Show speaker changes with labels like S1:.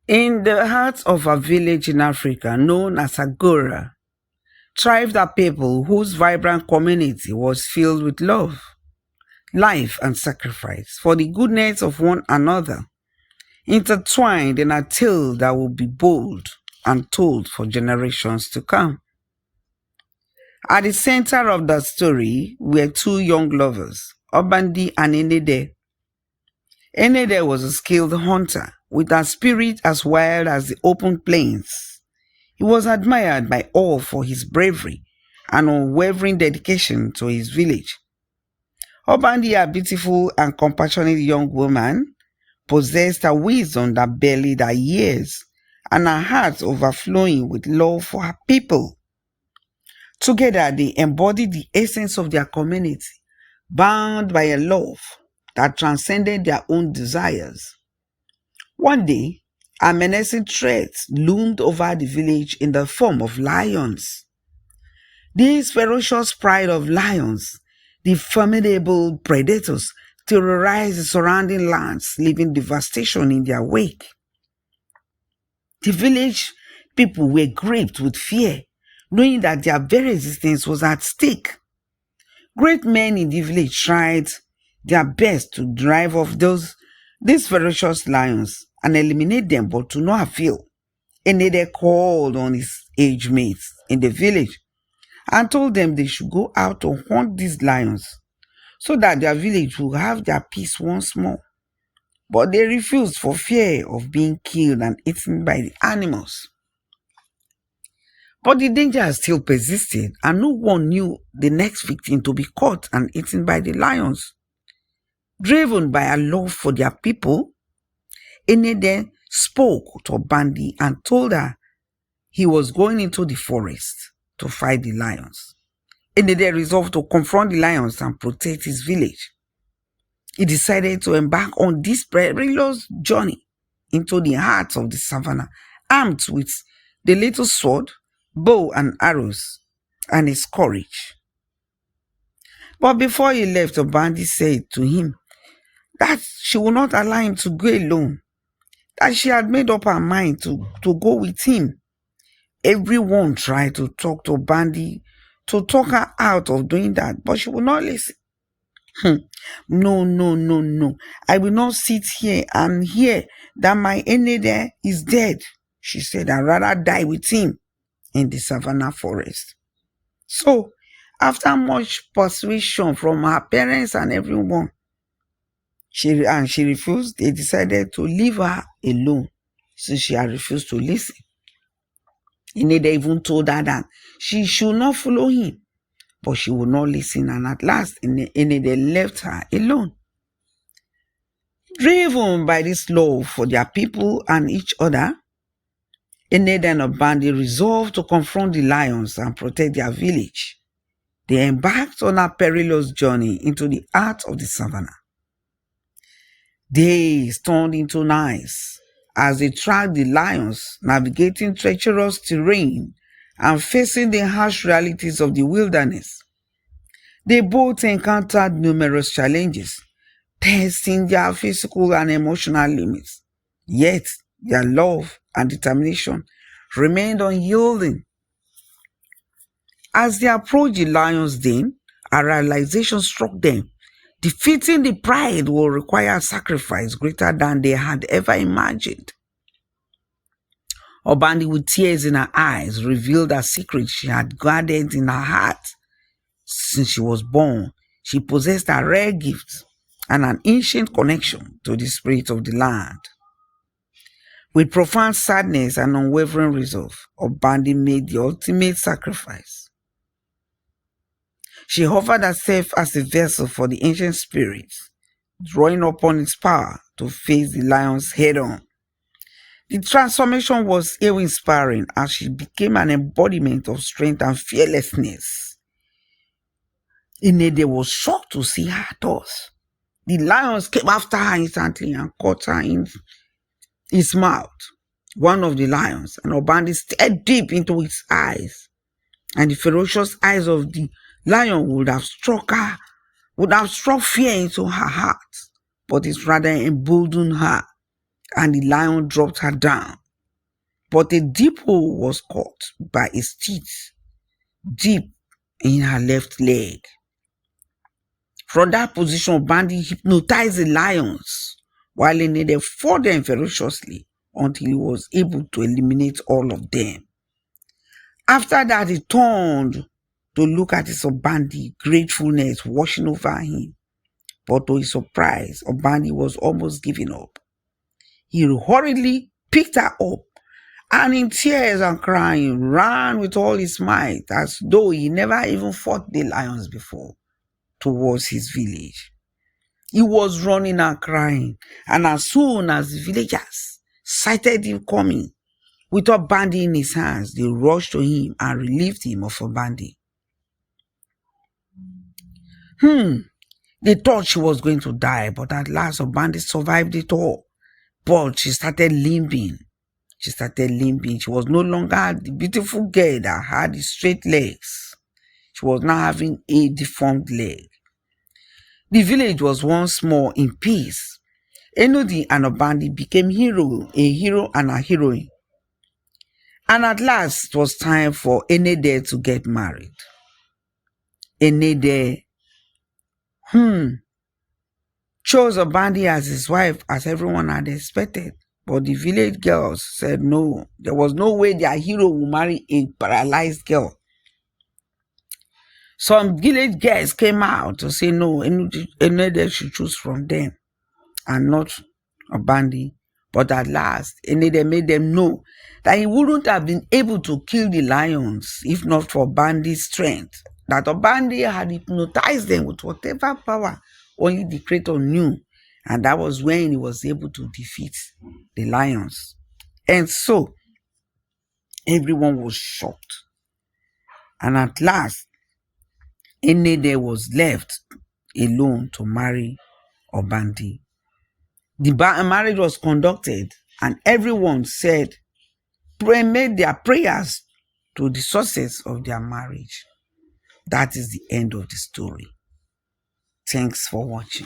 S1: In the heart of a village in Africa known as Agora, thrived a people whose vibrant community was filled with love, life, and sacrifice for the goodness of one another, intertwined in a tale that will be bold and told for generations to come. At the center of the story were two young lovers, Obandi and Enede. Enede was a skilled hunter with a spirit as wild as the open plains. He was admired by all for his bravery and unwavering dedication to his village. Obandi, a beautiful and compassionate young woman, possessed a wisdom that belied her years and her heart overflowing with love for her people. Together, they embodied the essence of their community, bound by a love that transcended their own desires. One day, a menacing threat loomed over the village in the form of lions. These ferocious pride of lions, the formidable predators, terrorized the surrounding lands, leaving devastation in their wake. The village people were gripped with fear, knowing that their very existence was at stake. Great men in the village tried their best to drive off these ferocious lions and eliminate them, but to no avail. Enede called on his age mates in the village and told them they should go out to hunt these lions so that their village would have their peace once more. But they refused for fear of being killed and eaten by the animals. But the danger still persisted, and no one knew the next victim to be caught and eaten by the lions. Driven by a love for their people, Enede spoke to Obandi and told her he was going into the forest to fight the lions. Enede resolved to confront the lions and protect his village. He decided to embark on this perilous journey into the heart of the savannah, armed with the little sword, bow and arrows, and his courage. But before he left, Obandi said to him that she would not allow him to go alone, that she had made up her mind to go with him. Everyone tried to talk to Obandi to talk her out of doing that, but she would not listen. No, no, no, no. I will not sit here and hear that my Enede is dead, she said. I'd rather die with him in the savannah forest. So, after much persuasion from her parents and everyone, she refused. They decided to leave her alone since she had refused to listen. Enede even told her that she should not follow him, but she would not listen, and at last Enede left her alone. Driven by this love for their people and each other, Enede and Obandi resolved to confront the lions and protect their village. They embarked on a perilous journey into the heart of the savannah. Days turned into nights as they tracked the lions, navigating treacherous terrain and facing the harsh realities of the wilderness. They both encountered numerous challenges, testing their physical and emotional limits. Yet, their love and determination remained unyielding. As they approached the lion's den, a realization struck them. Defeating the pride will require sacrifice greater than they had ever imagined. Obandi, with tears in her eyes, revealed a secret she had guarded in her heart. Since she was born, she possessed a rare gift and an ancient connection to the spirit of the land. With profound sadness and unwavering resolve, Obandi made the ultimate sacrifice. She offered herself as a vessel for the ancient spirit, drawing upon its power to face the lions head-on. The transformation was awe-inspiring as she became an embodiment of strength and fearlessness. Enede was shocked to see her thus. The lions came after her instantly and caught her in his mouth, one of the lions, and Obandi stared deep into its eyes, and the ferocious eyes of the lion would have struck fear into her heart, but it rather emboldened her. and the lion dropped her down. But a deep hole was caught by its teeth deep in her left leg. From that position, Obandi hypnotized the lions while Enede fought them ferociously until he was able to eliminate all of them. After that, he turned to look at his Obandi, gratefulness washing over him. But to his surprise, Obandi was almost giving up. He hurriedly picked her up and in tears and crying ran with all his might as though he never even fought the lions before towards his village. He was running and crying, and as soon as the villagers sighted him coming, with Obandi in his hands, they rushed to him and relieved him of Obandi. They thought she was going to die, but at last Obandi survived it all. But she started limping. She was no longer the beautiful girl that had the straight legs. She was now having a deformed leg. The village was once more in peace. Enede and Obandi became a hero and a heroine. And at last, it was time for Enede to get married. Enede chose Obandi as his wife, as everyone had expected. But the village girls said no. There was no way their hero would marry a paralyzed girl. Some village girls came out to say no, Enede should choose from them and not Obandi. But at last, Enede made them know that he wouldn't have been able to kill the lions if not for Obandi's strength. That Obandi had hypnotized them with whatever power only the Creator knew. And that was when he was able to defeat the lions. And so, everyone was shocked. And at last, Enede was left alone to marry Obandi. The marriage was conducted, and everyone made their prayers to the success of their marriage. That is the end of the story. Thanks for watching.